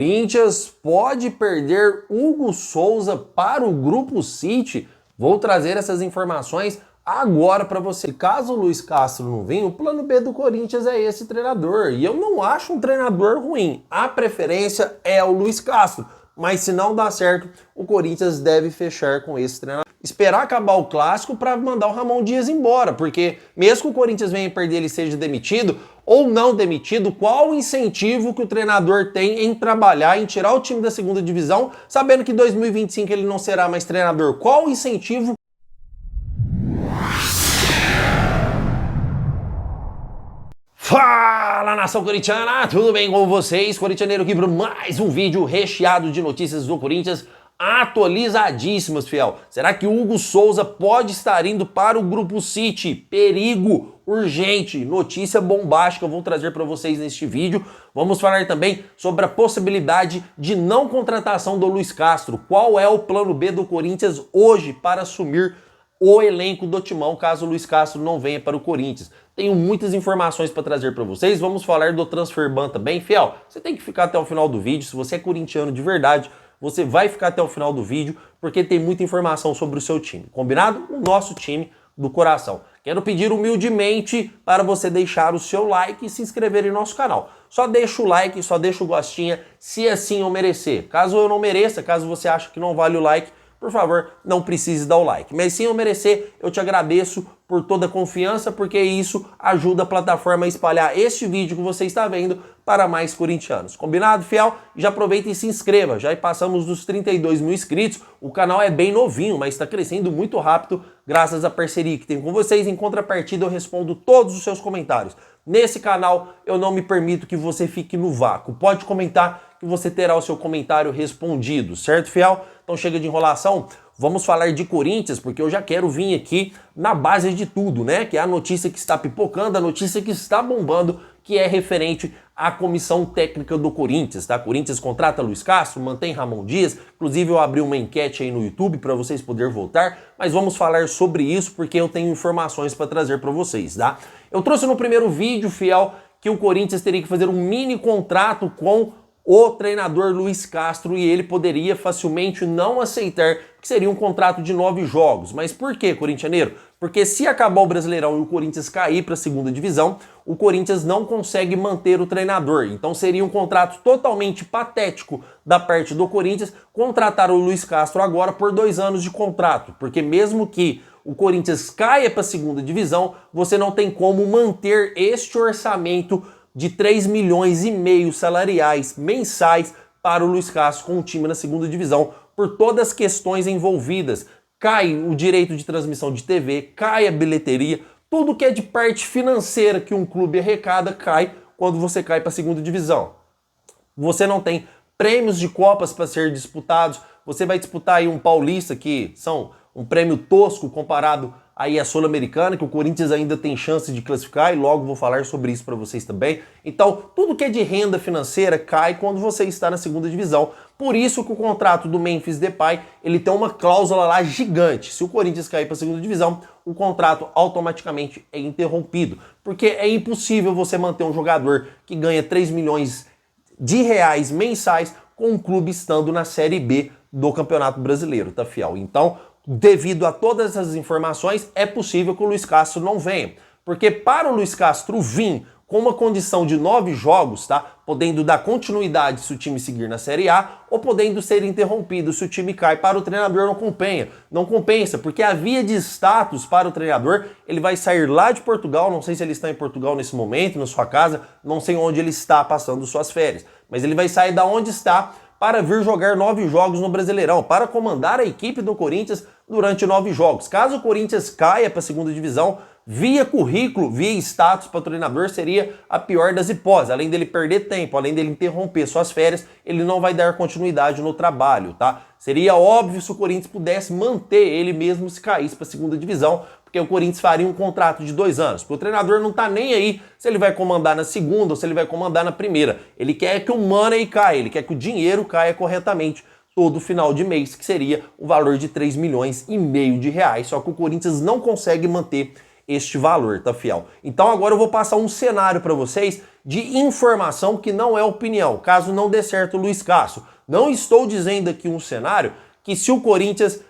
Corinthians pode perder Hugo Souza para o Grupo City? Vou trazer essas informações agora para você. Caso o Luis Castro não venha, o plano B do Corinthians é esse treinador. E eu não acho um treinador ruim. A preferência é o Luis Castro. Mas se não dá certo, o Corinthians deve fechar com esse treinador. Esperar acabar o clássico para mandar o Ramon Dias embora, porque mesmo que o Corinthians venha perder, ele seja demitido ou não demitido, qual o incentivo que o treinador tem em trabalhar, em tirar o time da segunda divisão, sabendo que em 2025 ele não será mais treinador? Qual o incentivo? Fala, nação corintiana, tudo bem com vocês? Corintianeiro aqui para mais um vídeo recheado de notícias do Corinthians, atualizadíssimas, fiel. Será que o Hugo Souza pode estar indo para o Grupo City? Perigo urgente, notícia bombástica, eu vou trazer para vocês neste vídeo. Vamos falar também sobre a possibilidade de não contratação do Luis Castro. Qual é o plano B do Corinthians hoje para assumir o elenco do Timão, caso o Luis Castro não venha para o Corinthians? Tenho muitas informações para trazer para vocês. Vamos falar do Transferban também, fiel. Você tem que ficar até o final do vídeo. Se você é corintiano de verdade, você vai ficar até o final do vídeo, porque tem muita informação sobre o seu time. Combinado? O nosso time do coração. Quero pedir humildemente para você deixar o seu like e se inscrever em nosso canal. Só deixa o like, só deixa o gostinha, se assim eu merecer. Caso eu não mereça, caso você ache que não vale o like, por favor, não precise dar o like. Mas se eu merecer, eu te agradeço por toda a confiança, porque isso ajuda a plataforma a espalhar este vídeo que você está vendo para mais corintianos. Combinado, fiel? Já aproveita e se inscreva. Já passamos dos 32 mil inscritos. O canal é bem novinho, mas está crescendo muito rápido graças à parceria que tenho com vocês. Em contrapartida, eu respondo todos os seus comentários. Nesse canal, eu não me permito que você fique no vácuo. Pode comentar que você terá o seu comentário respondido, certo, fiel? Então chega de enrolação, vamos falar de Corinthians, porque eu já quero vir aqui na base de tudo, né? Que é a notícia que está pipocando, a notícia que está bombando, que é referente à comissão técnica do Corinthians, tá? Corinthians contrata Luis Castro, mantém Ramon Dias, inclusive eu abri uma enquete aí no YouTube para vocês poderem votar, mas vamos falar sobre isso porque eu tenho informações para trazer para vocês, tá? Eu trouxe no primeiro vídeo, fiel, que o Corinthians teria que fazer um mini contrato com o treinador Luis Castro e ele poderia facilmente não aceitar, que seria um contrato de 9 jogos. Mas por quê, corintianeiro? Porque se acabar o Brasileirão e o Corinthians cair para a segunda divisão, o Corinthians não consegue manter o treinador. Então seria um contrato totalmente patético da parte do Corinthians contratar o Luis Castro agora por 2 anos de contrato. Porque mesmo que o Corinthians caia para a segunda divisão, você não tem como manter este orçamento de 3 milhões e meio salariais mensais para o Luis Castro com o time na segunda divisão, por todas as questões envolvidas. Cai o direito de transmissão de TV, cai a bilheteria, tudo que é de parte financeira que um clube arrecada cai quando você cai para a segunda divisão. Você não tem prêmios de copas para ser disputados, você vai disputar aí um paulista que são um prêmio tosco comparado aí a Sul-Americana, que o Corinthians ainda tem chance de classificar, e logo vou falar sobre isso para vocês também. Então, tudo que é de renda financeira cai quando você está na segunda divisão. Por isso que o contrato do Memphis Depay, ele tem uma cláusula lá gigante. Se o Corinthians cair para a segunda divisão, o contrato automaticamente é interrompido. Porque é impossível você manter um jogador que ganha 3 milhões de reais mensais com um clube estando na Série B do Campeonato Brasileiro, tá, fiel? Então, devido a todas essas informações, é possível que o Luis Castro não venha. Porque para o Luis Castro vir com uma condição de 9 jogos, tá? Podendo dar continuidade se o time seguir na Série A, ou podendo ser interrompido se o time cai, para o treinador não compensa, porque a via de status para o treinador, ele vai sair lá de Portugal, não sei se ele está em Portugal nesse momento, na sua casa, não sei onde ele está passando suas férias, mas ele vai sair da onde está para vir jogar 9 jogos no Brasileirão, para comandar a equipe do Corinthians durante 9 jogos. Caso o Corinthians caia para a segunda divisão, via currículo, via status para o treinador, seria a pior das hipóteses. Além dele perder tempo, além dele interromper suas férias, ele não vai dar continuidade no trabalho, tá? Seria óbvio se o Corinthians pudesse manter ele mesmo se caísse para a segunda divisão, porque o Corinthians faria um contrato de 2 anos. Porque o treinador não tá nem aí se ele vai comandar na segunda ou se ele vai comandar na primeira. Ele quer que o money caia, ele quer que o dinheiro caia corretamente todo final de mês, que seria o valor de 3 milhões e meio de reais. Só que o Corinthians não consegue manter este valor, tá, fiel? Então agora eu vou passar um cenário para vocês de informação que não é opinião, caso não dê certo o Luiz Castro. Não estou dizendo aqui um cenário que se o Corinthians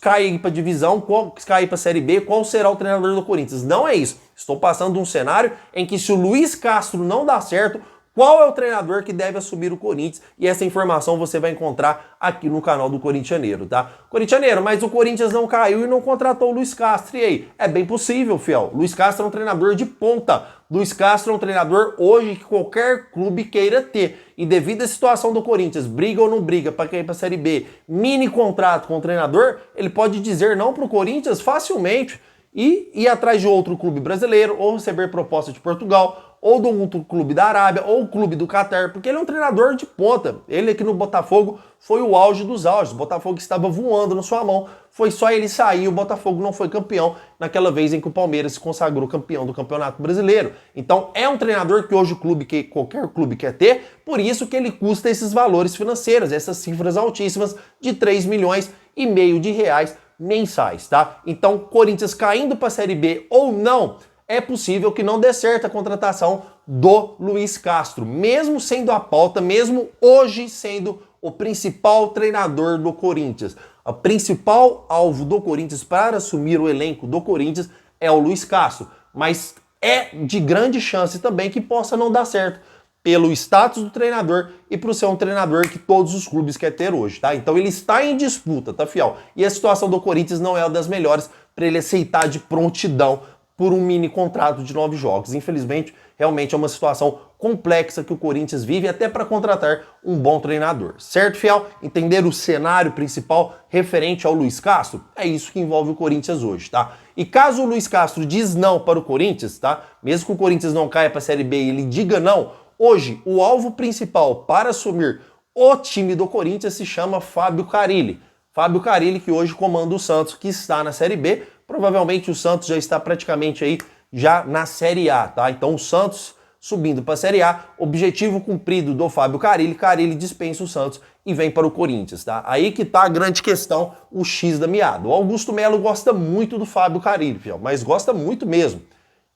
cair para divisão, cair para Série B, qual será o treinador do Corinthians? Não é isso. Estou passando um cenário em que se o Luiz Castro não dá certo, qual é o treinador que deve assumir o Corinthians? E essa informação você vai encontrar aqui no canal do Corintianeiro, tá? Corintianeiro, mas o Corinthians não caiu e não contratou o Luiz Castro. E aí? É bem possível, fiel. Luiz Castro é um treinador de ponta. Luiz Castro é um treinador hoje que qualquer clube queira ter. E devido à situação do Corinthians, briga ou não briga para cair para a Série B, mini contrato com o treinador, ele pode dizer não para o Corinthians facilmente e ir atrás de outro clube brasileiro ou receber proposta de Portugal, ou do outro clube da Arábia, ou o clube do Catar, porque ele é um treinador de ponta. Ele aqui no Botafogo foi o auge dos auges. O Botafogo estava voando na sua mão. Foi só ele sair, o Botafogo não foi campeão naquela vez em que o Palmeiras se consagrou campeão do Campeonato Brasileiro. Então é um treinador que hoje qualquer clube quer ter, por isso que ele custa esses valores financeiros, essas cifras altíssimas de 3 milhões e meio de reais mensais, tá? Então, Corinthians caindo para a Série B ou não, é possível que não dê certo a contratação do Luiz Castro, mesmo sendo a pauta, mesmo hoje sendo o principal treinador do Corinthians. O principal alvo do Corinthians para assumir o elenco do Corinthians é o Luiz Castro, mas é de grande chance também que possa não dar certo pelo status do treinador e por ser um treinador que todos os clubes querem ter hoje, tá? Então ele está em disputa, tá, fiel? E a situação do Corinthians não é uma das melhores para ele aceitar de prontidão por um mini contrato de 9 jogos. Infelizmente, realmente é uma situação complexa que o Corinthians vive até para contratar um bom treinador. Certo, fiel? Entender o cenário principal referente ao Luiz Castro? É isso que envolve o Corinthians hoje, tá? E caso o Luiz Castro diz não para o Corinthians, tá? Mesmo que o Corinthians não caia para a Série B e ele diga não, hoje o alvo principal para assumir o time do Corinthians se chama Fábio Carille. Fábio Carille, que hoje comanda o Santos, que está na Série B. Provavelmente o Santos já está praticamente aí já na Série A, tá? Então o Santos subindo para a Série A, objetivo cumprido do Fábio Carille, Carille dispensa o Santos e vem para o Corinthians, tá? Aí que tá a grande questão, o X da meada. O Augusto Melo gosta muito do Fábio Carille, fiel, mas gosta muito mesmo.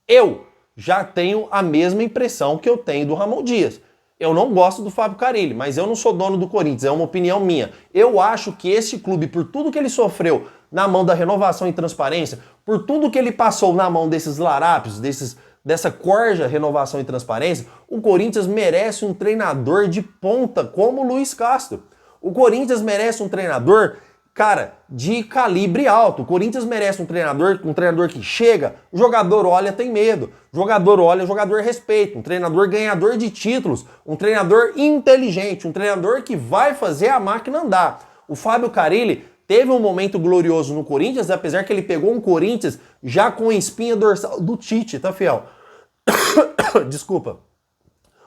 Eu já tenho a mesma impressão que eu tenho do Ramon Dias. Eu não gosto do Fábio Carille, mas eu não sou dono do Corinthians, é uma opinião minha. Eu acho que esse clube, por tudo que ele sofreu na mão da renovação e transparência, por tudo que ele passou na mão desses larápios, dessa corja renovação e transparência, o Corinthians merece um treinador de ponta como o Luiz Castro. O Corinthians merece um treinador, cara, de calibre alto. O Corinthians merece um treinador que chega, o jogador olha, tem medo. Jogador olha, o jogador respeita. Um treinador ganhador de títulos, um treinador inteligente, um treinador que vai fazer a máquina andar. O Fábio Carille teve um momento glorioso no Corinthians, apesar que ele pegou um Corinthians já com a espinha dorsal do Tite, tá, fiel? Desculpa.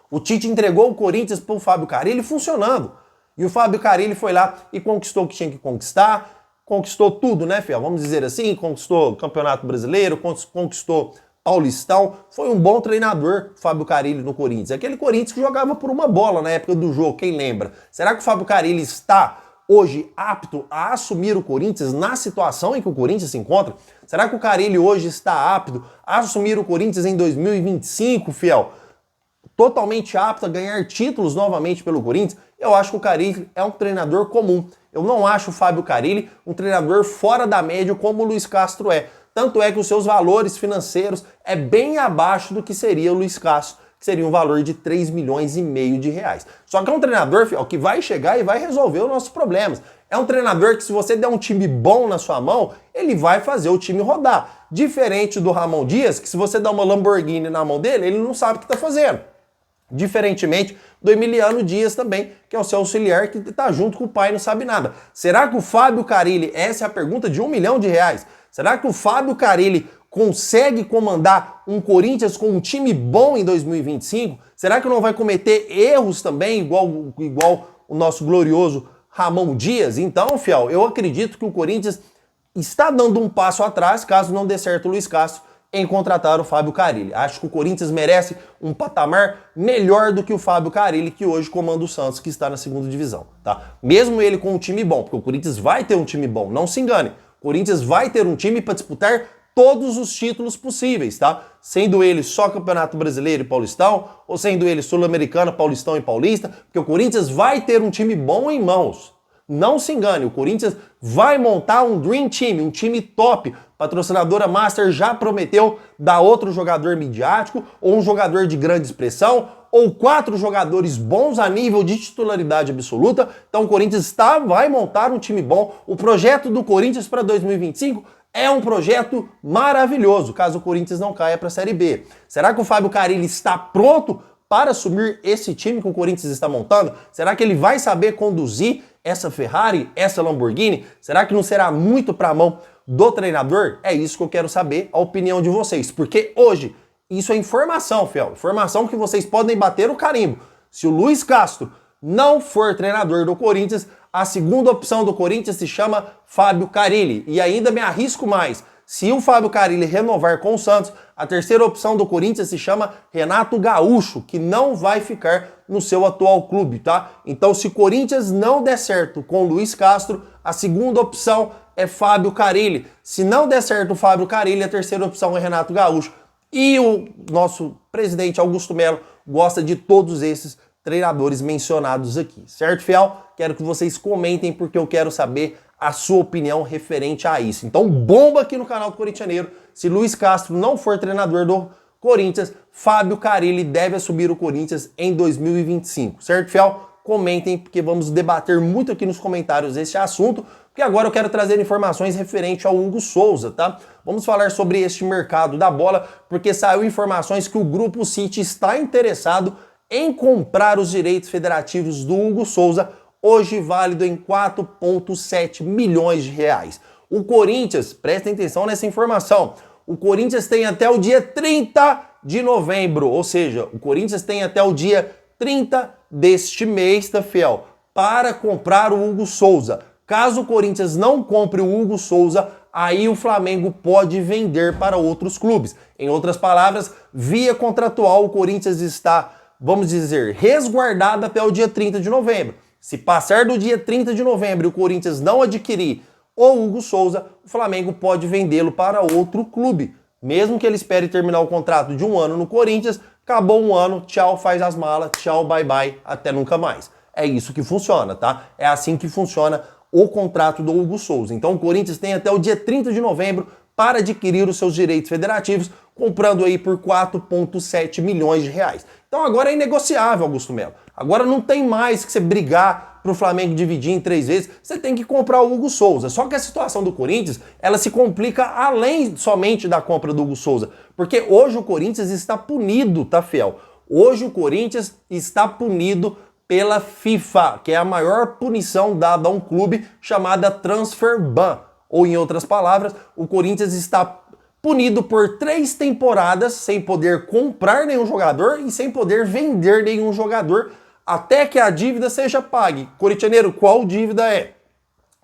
O Tite entregou o Corinthians pro Fábio Carille funcionando. E o Fábio Carille foi lá e conquistou o que tinha que conquistar, conquistou tudo, né, fiel? Vamos dizer assim, conquistou o Campeonato Brasileiro, conquistou Paulistão. Foi um bom treinador, Fábio Carille, no Corinthians. Aquele Corinthians que jogava por uma bola na época do jogo, quem lembra? Será que o Fábio Carille está hoje apto a assumir o Corinthians na situação em que o Corinthians se encontra? Será que o Carille hoje está apto a assumir o Corinthians em 2025, fiel? Totalmente apto a ganhar títulos novamente pelo Corinthians? Eu acho que o Carille é um treinador comum. Eu não acho o Fábio Carille um treinador fora da média como o Luiz Castro é. Tanto é que os seus valores financeiros é bem abaixo do que seria o Luiz Castro, que seria um valor de 3 milhões e meio de reais. Só que é um treinador, fiel, que vai chegar e vai resolver os nossos problemas. É um treinador que, se você der um time bom na sua mão, ele vai fazer o time rodar. Diferente do Ramon Dias, que se você dá uma Lamborghini na mão dele, ele não sabe o que está fazendo. Diferentemente do Emiliano Dias também, que é o seu auxiliar, que está junto com o pai e não sabe nada. Será que o Fábio Carille, essa é a pergunta de 1 milhão de reais, será que o Fábio Carille consegue comandar um Corinthians com um time bom em 2025? Será que não vai cometer erros também, igual o nosso glorioso Ramon Dias? Então, fiel, eu acredito que o Corinthians está dando um passo atrás, caso não dê certo o Luiz Castro, em contratar o Fábio Carille. Acho que o Corinthians merece um patamar melhor do que o Fábio Carille, que hoje comanda o Santos, que está na segunda divisão, tá? Mesmo ele com um time bom, porque o Corinthians vai ter um time bom, não se engane. O Corinthians vai ter um time para disputar todos os títulos possíveis, tá? Sendo ele só Campeonato Brasileiro e Paulistão, ou sendo ele Sul-Americano, Paulistão e Paulista, porque o Corinthians vai ter um time bom em mãos. Não se engane, o Corinthians vai montar um Dream Team, um time top. Patrocinadora Master já prometeu dar outro jogador midiático, ou um jogador de grande expressão, ou 4 jogadores bons a nível de titularidade absoluta. Então o Corinthians vai montar um time bom. O projeto do Corinthians para 2025 é um projeto maravilhoso, caso o Corinthians não caia para a Série B. Será que o Fábio Carille está pronto para assumir esse time que o Corinthians está montando? Será que ele vai saber conduzir essa Ferrari, essa Lamborghini? Será que não será muito para a mão do treinador? É isso que eu quero saber, a opinião de vocês. Porque hoje, isso é informação, fiel. Informação que vocês podem bater o carimbo. Se o Luiz Castro não for treinador do Corinthians, a segunda opção do Corinthians se chama Fábio Carille. E ainda me arrisco mais. Se o Fábio Carille renovar com o Santos, a terceira opção do Corinthians se chama Renato Gaúcho, que não vai ficar no seu atual clube, tá? Então, se o Corinthians não der certo com o Luiz Castro, a segunda opção é Fábio Carille. Se não der certo o Fábio Carille, a terceira opção é Renato Gaúcho. E o nosso presidente Augusto Melo gosta de todos esses treinadores mencionados aqui, certo, fiel? Quero que vocês comentem porque eu quero saber a sua opinião referente a isso. Então bomba aqui no canal do Corintianeiro. Se Luiz Castro não for treinador do Corinthians, Fábio Carille deve assumir o Corinthians em 2025, certo, fiel? Comentem porque vamos debater muito aqui nos comentários esse assunto, porque agora eu quero trazer informações referente ao Hugo Souza, tá? Vamos falar sobre este mercado da bola, porque saiu informações que o Grupo City está interessado em comprar os direitos federativos do Hugo Souza, hoje válido em 4,7 milhões de reais. O Corinthians, prestem atenção nessa informação, o Corinthians tem até o dia 30 de novembro, ou seja, o Corinthians tem até o dia 30 deste mês, tá, fiel, para comprar o Hugo Souza. Caso o Corinthians não compre o Hugo Souza, aí o Flamengo pode vender para outros clubes. Em outras palavras, via contratual, o Corinthians está, vamos dizer, resguardado até o dia 30 de novembro. Se passar do dia 30 de novembro e o Corinthians não adquirir o Hugo Souza, o Flamengo pode vendê-lo para outro clube. Mesmo que ele espere terminar o contrato de 1 ano no Corinthians, acabou 1 ano, tchau, faz as malas, tchau, bye bye, até nunca mais. É isso que funciona, tá? É assim que funciona o contrato do Hugo Souza. Então o Corinthians tem até o dia 30 de novembro para adquirir os seus direitos federativos, comprando aí por 4,7 milhões de reais. Então agora é inegociável, Augusto Melo. Agora não tem mais que você brigar para o Flamengo dividir em 3 vezes, você tem que comprar o Hugo Souza. Só que a situação do Corinthians, ela se complica além somente da compra do Hugo Souza, porque hoje o Corinthians está punido, tá, fiel? Hoje o Corinthians está punido pela FIFA, que é a maior punição dada a um clube, chamada transfer ban. Ou em outras palavras, o Corinthians está punido por 3 temporadas sem poder comprar nenhum jogador e sem poder vender nenhum jogador até que a dívida seja pague. Corintianeiro, qual dívida é?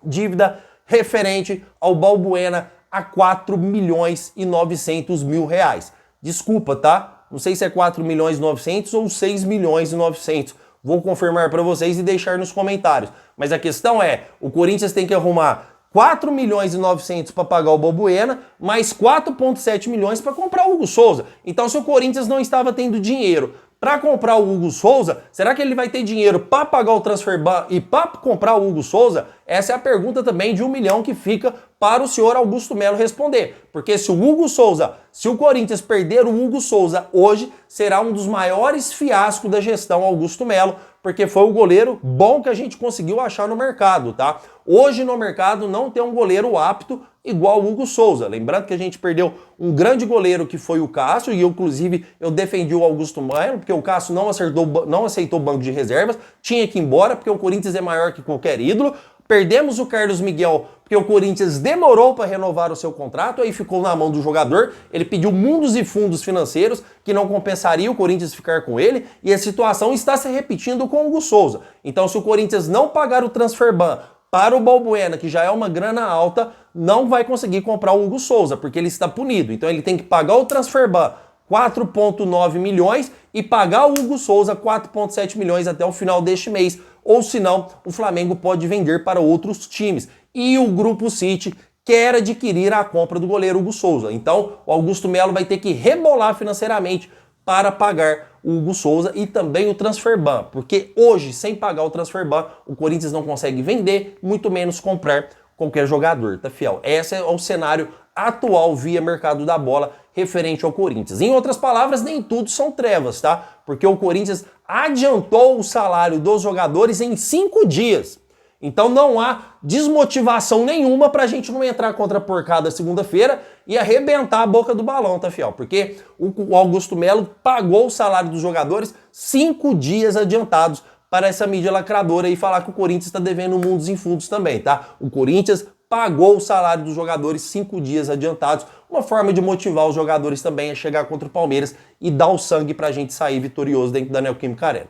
Dívida referente ao Balbuena a 4 milhões e 900 mil reais. Desculpa, tá? Não sei se é 4 milhões e 900 ou 6 milhões e 900. Vou confirmar para vocês e deixar nos comentários. Mas a questão é, o Corinthians tem que arrumar 4 milhões e 900 para pagar o Balbuena, mais 4,7 milhões para comprar o Hugo Souza. Então, se o Corinthians não estava tendo dinheiro para comprar o Hugo Souza, será que ele vai ter dinheiro para pagar o transfer ban e para comprar o Hugo Souza? Essa é a pergunta também de 1 milhão que fica para o senhor Augusto Melo responder. Porque se o Hugo Souza, se o Corinthians perder o Hugo Souza hoje, será um dos maiores fiascos da gestão Augusto Melo, porque foi o goleiro bom que a gente conseguiu achar no mercado, tá? Hoje no mercado não tem um goleiro apto igual o Hugo Souza. Lembrando que a gente perdeu um grande goleiro que foi o Cássio, e eu, inclusive, eu defendi o Augusto Melo, porque o Cássio não aceitou o banco de reservas, tinha que ir embora, porque o Corinthians é maior que qualquer ídolo. Perdemos o Carlos Miguel, porque o Corinthians demorou para renovar o seu contrato, aí ficou na mão do jogador, ele pediu mundos e fundos financeiros que não compensaria o Corinthians ficar com ele, e a situação está se repetindo com o Hugo Souza. Então, se o Corinthians não pagar o transfer ban para o Balbuena, que já é uma grana alta, não vai conseguir comprar o Hugo Souza, porque ele está punido. Então ele tem que pagar o transfer ban 4,9 milhões e pagar o Hugo Souza 4,7 milhões até o final deste mês. Ou senão, o Flamengo pode vender para outros times. E o Grupo City quer adquirir a compra do goleiro Hugo Souza. Então, o Augusto Melo vai ter que rebolar financeiramente para pagar o Hugo Souza e também o transfer ban, porque hoje, sem pagar o transfer ban, o Corinthians não consegue vender, muito menos comprar qualquer jogador, tá, fiel? Esse é o cenário atual via mercado da bola referente ao Corinthians. Em outras palavras, nem tudo são trevas, tá? Porque o Corinthians adiantou o salário dos jogadores em 5 dias. Então não há desmotivação nenhuma pra gente não entrar contra a porcada segunda-feira e arrebentar a boca do balão, tá, fiel? Porque o Augusto Melo pagou o salário dos jogadores 5 dias adiantados para essa mídia lacradora e falar que o Corinthians está devendo mundos e fundos também, tá? O Corinthians pagou o salário dos jogadores 5 dias adiantados, uma forma de motivar os jogadores também a chegar contra o Palmeiras e dar o sangue pra gente sair vitorioso dentro da Neoquímica Arena.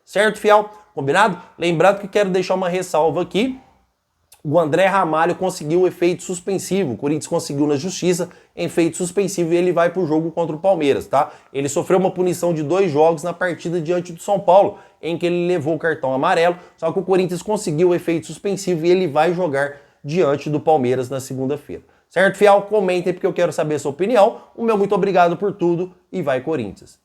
Certo, fiel? Combinado? Lembrando que quero deixar uma ressalva aqui. O André Ramalho conseguiu o efeito suspensivo. O Corinthians conseguiu na justiça efeito suspensivo e ele vai pro jogo contra o Palmeiras, tá? Ele sofreu uma punição de 2 jogos na partida diante do São Paulo, em que ele levou o cartão amarelo, só que o Corinthians conseguiu o efeito suspensivo e ele vai jogar diante do Palmeiras na segunda-feira. Certo, fiel? Comentem porque eu quero saber a sua opinião. O meu muito obrigado por tudo e vai Corinthians!